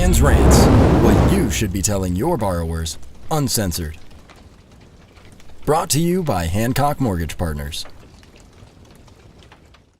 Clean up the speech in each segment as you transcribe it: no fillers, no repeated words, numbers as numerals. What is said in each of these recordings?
Ryan's Rants, what you should be telling your borrowers, uncensored. Brought to you by Hancock Mortgage Partners.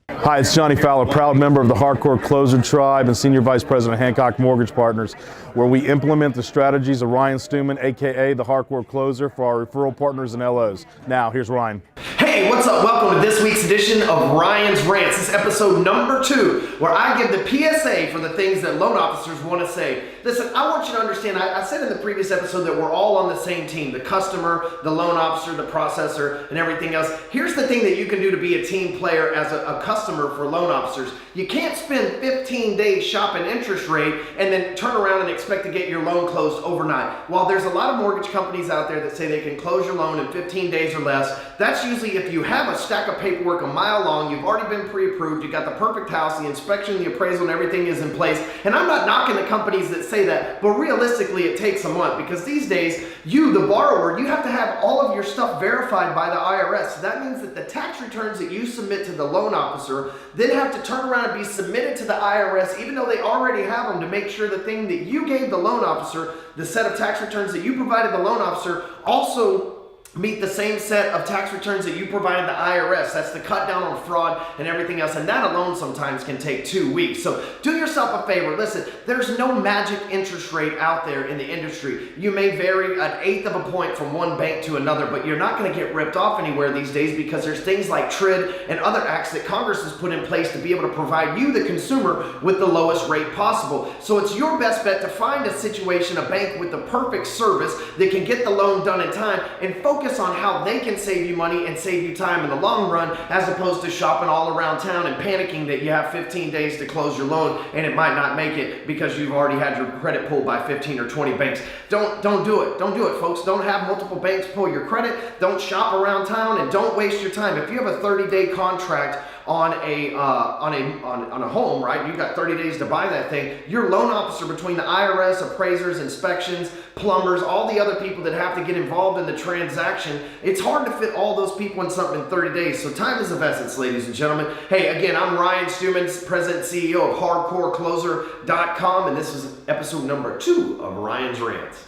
Hi, it's Johnny Fowler, proud member of the Hardcore Closer Tribe and Senior Vice President of Hancock Mortgage Partners, where we implement the strategies of Ryan Stewman, aka the Hardcore Closer, for our referral partners and LOs. Now, here's Ryan. Hey, what's up? Welcome to this week's edition of Ryan's Rants. This is episode number 2, where I give the PSA for the things that loan officers want to say. Listen, I want you to understand, I said in the previous episode that we're all on the same team, the customer, the loan officer, the processor, and everything else. Here's the thing that you can do to be a team player as a customer for loan officers. You can't spend 15 days shopping interest rate and then turn around and expect to get your loan closed overnight. While there's a lot of mortgage companies out there that say they can close your loan in 15 days or less, that's usually if you have a stack of paperwork a mile long, you've already been pre-approved, you got the perfect house, the inspection, the appraisal, and everything is in place. And I'm not knocking the companies that say that, but realistically it takes a month, because these days, you, the borrower, you have to have all of your stuff verified by the IRS. So that means that the tax returns that you submit to the loan officer then have to turn around and be submitted to the IRS, even though they already have them, to make sure the thing that you gave the loan officer, the set of tax returns that you provided the loan officer, also meet the same set of tax returns that you provided the IRS. That's to cut down on fraud and everything else. And that alone sometimes can take 2 weeks. So do yourself a favor. Listen, there's no magic interest rate out there in the industry. You may vary 1/8 of a point from one bank to another, but you're not going to get ripped off anywhere these days, because there's things like TRID and other acts that Congress has put in place to be able to provide you, the consumer, with the lowest rate possible. So it's your best bet to find a situation, a bank with the perfect service that can get the loan done in time, and focus on how they can save you money and save you time in the long run, as opposed to shopping all around town and panicking that you have 15 days to close your loan and it might not make it because you've already had your credit pulled by 15 or 20 banks. Don't do it. Don't do it, folks. Don't have multiple banks pull your credit. Don't shop around town, and don't waste your time. If you have a 30-day contract on a home, right? You've got 30 days to buy that thing. Your loan officer, between the IRS, appraisers, inspections, plumbers, all the other people that have to get involved in the transaction, it's hard to fit all those people in something in 30 days. So time is of essence, ladies and gentlemen. Hey, again, I'm Ryan Stewman, President and CEO of HardcoreCloser.com, and this is episode number 2 of Ryan's Rants.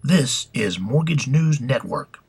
This is Mortgage News Network.